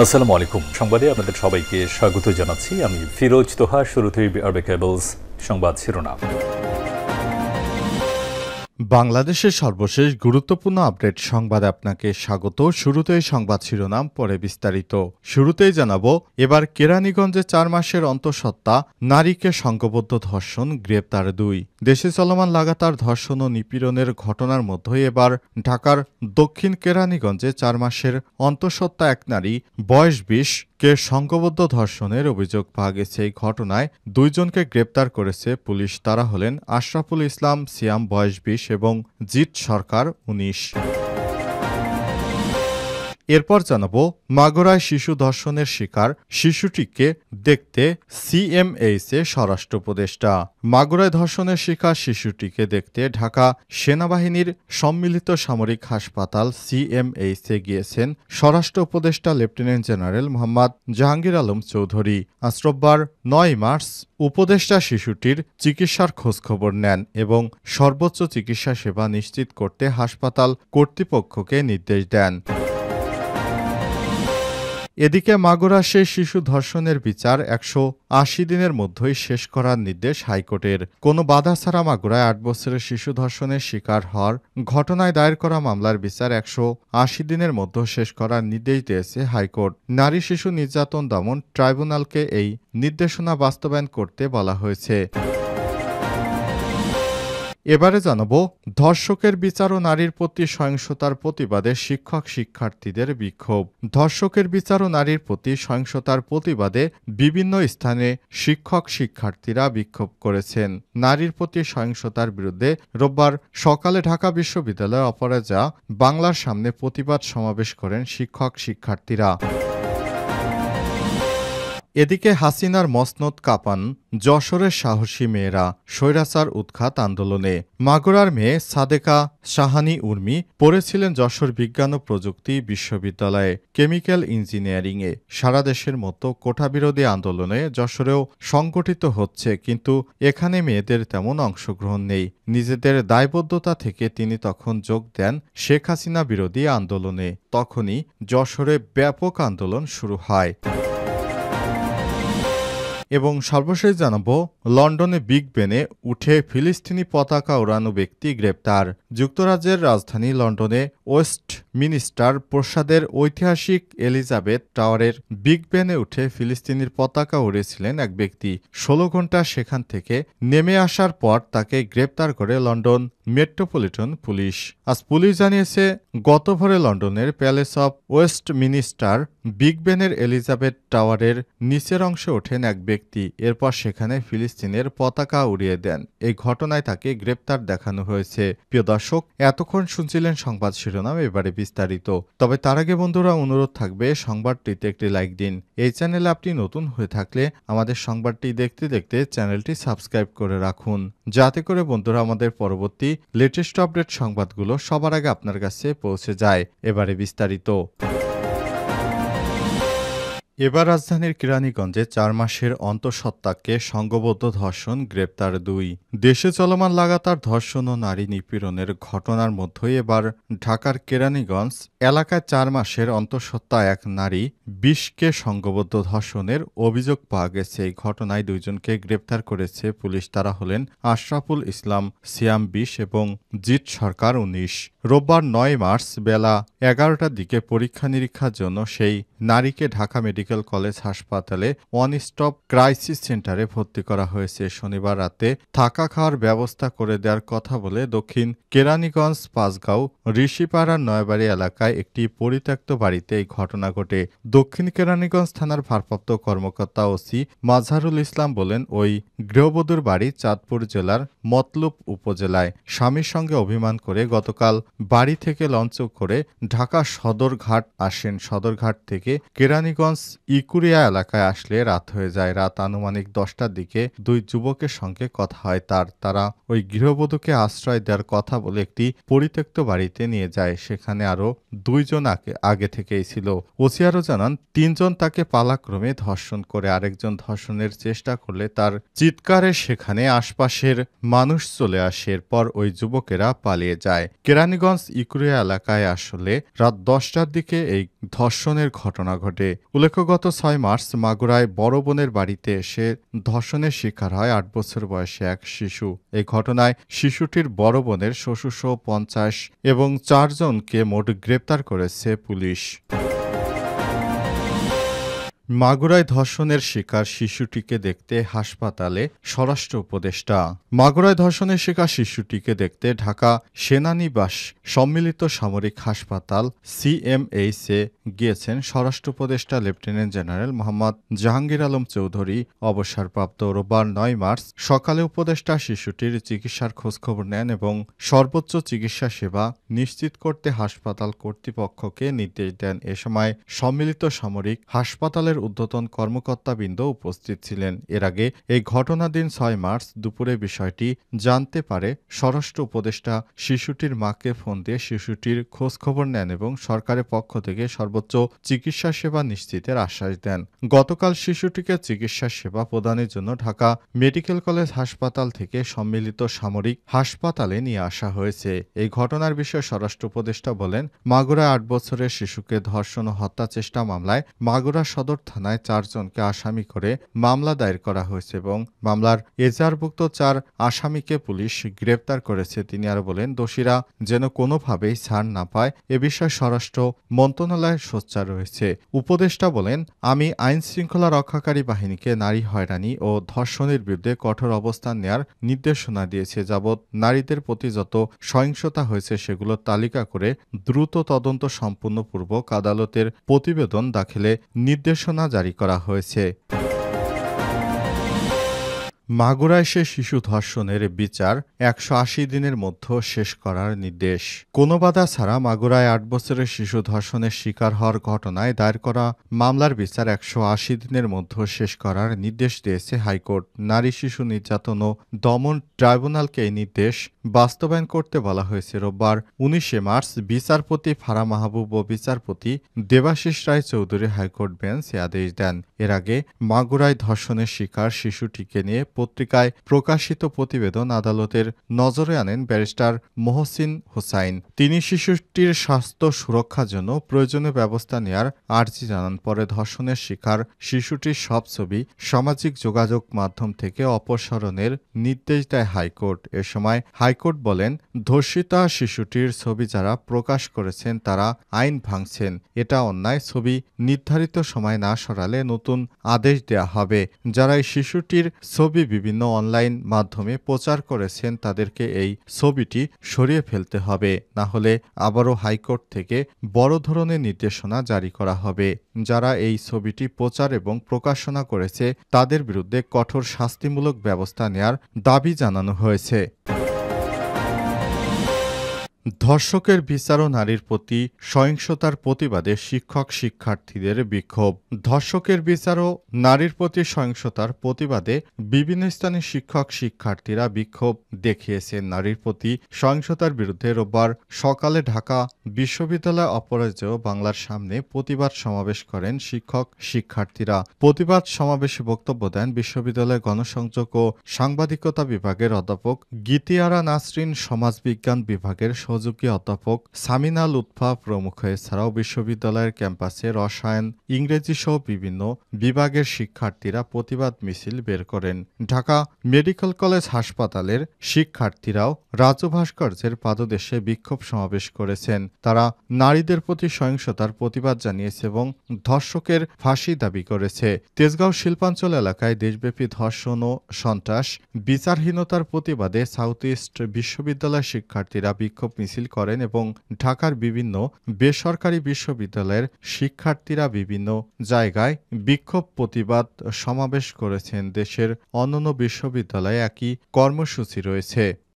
আসসালামু আলাইকুম। সংবাদে আপনাদের সবাইকে স্বাগত জানাচ্ছি। আমি ফিরোজ তোহা। শুরুতেই আরবে কেবলস সংবাদ শিরোনাম। বাংলাদেশের সর্বশেষ গুরুত্বপূর্ণ আপডেট সংবাদে আপনাকে স্বাগত। শুরুতেই সংবাদ শিরোনাম, পরে বিস্তারিত। শুরুতেই জানাবো, এবার কেরানীগঞ্জে 4 মাসের অন্তঃসত্ত্বা নারীকে সংঘবদ্ধ ধর্ষণ, গ্রেপ্তার 2। দেশে চলমান লাগাতার ধর্ষণ ও নিপীড়নের ঘটনার মধ্যে এবার ঢাকার দক্ষিণ কেরানীগঞ্জে 4 মাসের অন্তঃসত্ত্বা এক নারী বয়স 20 কে সংঘবদ্ধ ধর্ষণের অভিযোগ পাওয়া গেছে। এই ঘটনায় 2 জনকে গ্রেপ্তার করেছে পুলিশ। তারা হলেন আশরাফুল ইসলাম সিয়াম বয়স 20 এবং জিৎ সরকার 19। এরপর জানাবো, মাগুরায় শিশু ধর্ষণের শিকার শিশুটিকে দেখতে সিএমএইচে স্বরাষ্ট্র উপদেষ্টা। মাগুরায় ধর্ষণের শিকার শিশুটিকে দেখতে ঢাকা সেনাবাহিনীর সম্মিলিত সামরিক হাসপাতাল সিএমএইচে গিয়েছেন স্বরাষ্ট্র উপদেষ্টা লেফটেন্যান্ট জেনারেল মোহাম্মদ জাহাঙ্গীর আলম চৌধুরী। আজ রোববার 9 মার্চ উপদেষ্টা শিশুটির চিকিৎসার খোঁজখবর নেন এবং সর্বোচ্চ চিকিৎসা সেবা নিশ্চিত করতে হাসপাতাল কর্তৃপক্ষকে নির্দেশ দেন। এদিকে মাগুরা সেই শিশু ধর্ষণের বিচার 180 দিনের মধ্যেই শেষ করার নির্দেশ হাইকোর্টের। কোনো বাধা ছাড়া মাগুরায় 8 বছরের শিশু ধর্ষণের শিকার হওয়ার ঘটনায় দায়ের করা মামলার বিচার 180 দিনের মধ্যে শেষ করার নির্দেশ দিয়েছে হাইকোর্ট। নারী শিশু নির্যাতন দমন ট্রাইব্যুনালকে এই নির্দেশনা বাস্তবায়ন করতে বলা হয়েছে। এবারে জানাবো, ধর্ষকের বিচার ও নারীর প্রতি সহিংসতার প্রতিবাদে শিক্ষক শিক্ষার্থীদের বিক্ষোভ। ধর্ষকের বিচার ও নারীর প্রতি সহিংসতার প্রতিবাদে বিভিন্ন স্থানে শিক্ষক শিক্ষার্থীরা বিক্ষোভ করেছেন। নারীর প্রতি সহিংসতার বিরুদ্ধে রোববার সকালে ঢাকা বিশ্ববিদ্যালয়ের অপরাজা বাংলার সামনে প্রতিবাদ সমাবেশ করেন শিক্ষক শিক্ষার্থীরা। এদিকে হাসিনার মসনদ কাঁপান যশোরের সাহসী মেয়েরা, স্বৈরাচার উৎখাত আন্দোলনে। মাগুরার মেয়ে সাদেকা সাহানি উর্মি পড়েছিলেন যশোর বিজ্ঞান ও প্রযুক্তি বিশ্ববিদ্যালয়ে কেমিক্যাল ইঞ্জিনিয়ারিংয়ে। সারা দেশের মতো কোটাবিরোধী আন্দোলনে যশোরেও সংগঠিত হচ্ছে, কিন্তু এখানে মেয়েদের তেমন অংশগ্রহণ নেই। নিজেদের দায়বদ্ধতা থেকে তিনি তখন যোগ দেন শেখ হাসিনা বিরোধী আন্দোলনে। তখনই যশোরে ব্যাপক আন্দোলন শুরু হয়। এবং সর্বশেষ জানাবো, লন্ডনে বিগ বেনে উঠে ফিলিস্তিনি পতাকা ওড়ানো ব্যক্তি গ্রেপ্তার। যুক্তরাজ্যের রাজধানী লন্ডনে ওয়েস্ট মিনিস্টার প্রাসাদের ঐতিহাসিক এলিজাবেথ টাওয়ারের বিগ বেনে উঠে ফিলিস্তিনির পতাকা উড়িয়েছিলেন এক ব্যক্তি। 16 ঘণ্টা সেখান থেকে নেমে আসার পর তাকে গ্রেপ্তার করে লন্ডন মেট্রোপলিটন পুলিশ। আজ পুলিশ জানিয়েছে, গত ভোরে লন্ডনের Palace of Westminster Big বেনের এলিজাবেথ টাওয়ারের নিচের অংশে ওঠেন এক ব্যক্তি। এরপর সেখানে ফিলিস্তিনের পতাকা উড়িয়ে দেন। এই ঘটনায় তাকে গ্রেপ্তার দেখানো হয়েছে। প্রিয় দর্শক, এতক্ষণ শুনছিলেন সংবাদ শিরোনাম, এবারে বিস্তারিত। তবে তার আগে বন্ধুরা, অনুরোধ থাকবে সংবাদটিতে একটি লাইক দিন। এই চ্যানেলে আপনি নতুন হয়ে থাকলে আমাদের সংবাদটি দেখতে দেখতে চ্যানেলটি সাবস্ক্রাইব করে রাখুন, যাতে করে বন্ধুরা আমাদের পরবর্তী লেটেস্ট আপডেট সংবাদগুলো সবার আগে আপনার কাছে পৌঁছে যায়। এবারে বিস্তারিত। এবার রাজধানীর কেরানীগঞ্জে 4 মাসের অন্তঃসত্ত্বাকে সংঘবদ্ধ ধর্ষণ, গ্রেপ্তার 2। দেশে চলমান লাগাতার ধর্ষণ ও নারী নিপীড়নের ঘটনার মধ্যেই এবার ঢাকার কেরানীগঞ্জ এলাকায় 4 মাসের অন্তঃসত্ত্বা এক নারী 20কে সংঘবদ্ধ ধর্ষণের অভিযোগ পাওয়া গেছে। এই ঘটনায় 2 জনকে গ্রেপ্তার করেছে পুলিশ। তারা হলেন আশরাফুল ইসলাম সিয়াম 20 এবং জিৎ সরকার 19। রোববার 9 মার্চ বেলা 11টার দিকে পরীক্ষা নিরীক্ষার জন্য সেই নারীকে ঢাকা মেডিকেল কলেজ হাসপাতালে ওয়ান স্টপ ক্রাইসিস সেন্টারে ভর্তি করা হয়েছে। শনিবার রাতে থাকা খাওয়ার ব্যবস্থা করে দেওয়ার কথা বলে দক্ষিণ কেরানীগঞ্জ পাঁচগাঁও ঋষিপাড়ার নয়বাড়ি এলাকায় একটি পরিত্যক্ত বাড়িতে এই ঘটনা ঘটে। দক্ষিণ কেরানীগঞ্জ থানার ভারপ্রাপ্ত কর্মকর্তা ওসি মাজহারুল ইসলাম বলেন, ওই গৃহবধূর বাড়ি চাঁদপুর জেলার মতলব উপজেলায়। স্বামীর সঙ্গে অভিমান করে গতকাল বাড়ি থেকে লঞ্চ করে ঢাকা সদরঘাট আসেন। সদরঘাট থেকে কেরানীগঞ্জ ইকুরিয়া এলাকায় আসলে রাত হয়ে যায়। রাত আনুমানিক 10টার দিকে 2 যুবকের সঙ্গে কথা হয় তারা ওই গৃহবধূকে আশ্রয় দেওয়ার কথা বলে একটি পরিত্যক্ত বাড়িতে নিয়ে যায়। সেখানে আরো 2 জন আগে থেকেই ছিল। ওসি আরও জানান, 3 জন তাকে পালাক্রমে ধর্ষণ করে। আরেকজন ধর্ষণের চেষ্টা করলে তার চিৎকারে সেখানে আশপাশের মানুষ চলে আসে। এরপর ওই যুবকেরা পালিয়ে যায়। কেরানীগঞ্জ ইকুরিয়া এলাকায় আসলে রাত 10টার দিকে এই ধর্ষণের ঘটনা ঘটনা ঘটে। উল্লেখ্য, গত ৬ মার্চ মাগুরায় বড় বোনের বাড়িতে এসে ধর্ষণের শিকার হয় ৮ বছর বয়সী এক শিশু। এই ঘটনায় শিশুটির বড় বোনের শ্বশুরসহ ৫০ এবং ৪ জনকে মোট গ্রেপ্তার করেছে পুলিশ। মাগুরায় ধর্ষণের শিকার শিশুটিকে দেখতে হাসপাতালে স্বরাষ্ট্র উপদেষ্টা। মাগুরায় ধর্ষণের শিকার শিশুটিকে দেখতে ঢাকা সেনানিবাস সম্মিলিত সামরিক হাসপাতাল সিএমএইচে গিয়েছেন স্বরাষ্ট্র উপদেষ্টা লেফটেন্যান্ট জেনারেল মোহাম্মদ জাহাঙ্গীর আলম চৌধুরী। অবসরপ্রাপ্ত রোববার ৯ মার্চ সকালে উপদেষ্টা শিশুটির চিকিৎসার খোঁজখবর নেন এবং সর্বোচ্চ চিকিৎসা সেবা নিশ্চিত করতে হাসপাতাল কর্তৃপক্ষকে নির্দেশ দেন। এ সময় সম্মিলিত সামরিক হাসপাতালের ঊর্ধ্বতন কর্মকর্তাবৃন্দ উপস্থিত ছিলেন। এর আগে এই ঘটনার দিন ৬ মার্চ দুপুরে বিষয়টি জানতে পারে স্বরাষ্ট্র উপদেষ্টা শিশুটির মাকে ফোন দিয়ে শিশুটির খোঁজখবর নেন এবং সরকারের পক্ষ থেকে সর্বোচ্চ চিকিৎসা সেবা নিশ্চিতের আশ্বাস দেন। গতকাল শিশুটিকে চিকিৎসা সেবা প্রদানের জন্য ঢাকা মেডিকেল কলেজ হাসপাতাল থেকে সম্মিলিত সামরিক হাসপাতালে নিয়ে আসা হয়েছে। এই ঘটনার বিষয়ে স্বরাষ্ট্র উপদেষ্টা বলেন, মাগুরায় ৮ বছরের শিশুকে ধর্ষণ ও হত্যা চেষ্টা মামলায় মাগুরা সদর থানায় ৪ জনকে আসামি করে মামলা দায়ের করা হয়েছে এবং মামলার এজাহারভুক্ত ৪ আসামিকে পুলিশ গ্রেপ্তার করেছে। তিনি আরও বলেন, দোষীরা যেন কোনোভাবেই ছাড় না পায় এ বিষয়ে স্বরাষ্ট্র মন্ত্রণালয় সোচ্চার রয়েছে। উপদেষ্টা বলেন, আমি আইন শৃঙ্খলা রক্ষাকারী বাহিনীকে নারী হয়রানি ও ধর্ষণের বিরুদ্ধে কঠোর অবস্থান নেয়ার নির্দেশনা দিয়েছে। যাবৎ নারীদের প্রতি যত সহিংসতা হয়েছে সেগুলোর তালিকা করে দ্রুত তদন্ত সম্পূর্ণপূর্বক আদালতের প্রতিবেদন দাখিলে নির্দেশনা জারি করা হয়েছে। মাগুরায় সে শিশু ধর্ষণের বিচার ১৮০ দিনের মধ্যে শেষ করার নির্দেশ। কোনো বাধা ছাড়া মাগুরায় ৮ বছরের শিশু ধর্ষণের শিকার হওয়ার ঘটনায় দায়ের করা মামলার বিচার ১৮০ দিনের মধ্যে শেষ করার নির্দেশ দিয়েছে হাইকোর্ট। নারী শিশু নির্যাতন ও দমন ট্রাইব্যুনালকে এই নির্দেশ বাস্তবায়ন করতে বলা হয়েছে। রোববার ১৯শে মার্চ বিচারপতি ফারা মাহবুব ও বিচারপতি দেবাশিস রায় চৌধুরী হাইকোর্ট বেঞ্চ এ আদেশ দেন। এর আগে মাগুরায় ধর্ষণের শিকার শিশুটিকে নিয়ে পত্রিকায় প্রকাশিত প্রতিবেদন আদালতের নজরে আনেন ব্যারিস্টার মহসিন হোসাইন। তিনি শিশুটির স্বাস্থ্য সুরক্ষার জন্য প্রয়োজনীয় ব্যবস্থা নেয়ার আর্জি জানান। পরে ধর্ষণের শিকার শিশুটির সব ছবি সামাজিক যোগাযোগ মাধ্যম থেকে অপসারণের নির্দেশ দেয় হাইকোর্ট। এ সময় হাইকোর্ট বলেন, ধর্ষিতা শিশুটির ছবি যারা প্রকাশ করেছেন তারা আইন ভাঙছেন। এটা অন্যায়। ছবি নির্ধারিত সময় না সরালে নতুন আদেশ দেয়া হবে। যারা এই শিশুটির ছবি বিভিন্ন অনলাইন মাধ্যমে প্রচার করেছেন তাদেরকে এই ছবিটি সরিয়ে ফেলতে হবে, না হলে আবারও হাইকোর্ট থেকে বড় ধরনের নির্দেশনা জারি করা হবে। যারা এই ছবিটি প্রচার এবং প্রকাশনা করেছে তাদের বিরুদ্ধে কঠোর শাস্তিমূলক ব্যবস্থা নেয়ার দাবি জানানো হয়েছে। ধর্ষকের বিচার ও নারীর প্রতি সহিংসতার প্রতিবাদে শিক্ষক শিক্ষার্থীদের বিক্ষোভ। ধর্ষকের বিচার ও নারীর প্রতি সহিংসতার প্রতিবাদে বিভিন্ন স্থানে শিক্ষক শিক্ষার্থীরা বিক্ষোভ দেখিয়েছেন। নারীর প্রতি সহিংসতার বিরুদ্ধে রোববার সকালে ঢাকা বিশ্ববিদ্যালয় অপরাজেয় বাংলার সামনে প্রতিবাদ সমাবেশ করেন শিক্ষক শিক্ষার্থীরা। প্রতিবাদ সমাবেশে বক্তব্য দেন বিশ্ববিদ্যালয় গণসংযোগ ও সাংবাদিকতা বিভাগের অধ্যাপক গীতিয়ারা নাসরিন, সমাজবিজ্ঞান বিভাগের সহযোগী অধ্যাপক সামিনা লুৎফা প্রমুখ। এছাড়াও বিশ্ববিদ্যালয়ের ক্যাম্পাসে রসায়ন, ইংরেজি সহ বিভিন্ন বিভাগের শিক্ষার্থীরা প্রতিবাদ মিছিল বের করেন। ঢাকা মেডিকেল কলেজ হাসপাতালের শিক্ষার্থীরাও রাজু ভাস্কর্যের পাদদেশে বিক্ষোভ সমাবেশ করেছেন। তারা নারীদের প্রতি সহিংসতার প্রতিবাদ জানিয়েছে এবং ধর্ষকের ফাঁসি দাবি করেছে। তেজগাঁও শিল্পাঞ্চল এলাকায় দেশব্যাপী ধর্ষণ ও সন্ত্রাস বিচারহীনতার প্রতিবাদে সাউথ ইস্ট বিশ্ববিদ্যালয়ের শিক্ষার্থীরা বিক্ষোভ মিছিল করেন এবং ঢাকার বিভিন্ন বেসরকারি বিশ্ববিদ্যালয়ের শিক্ষার্থীরা বিভিন্ন জায়গায় বিক্ষোভ প্রতিবাদ সমাবেশ করেছেন। দেশের অন্যান্য বিশ্ববিদ্যালয়ে একই কর্মসূচি রয়েছে।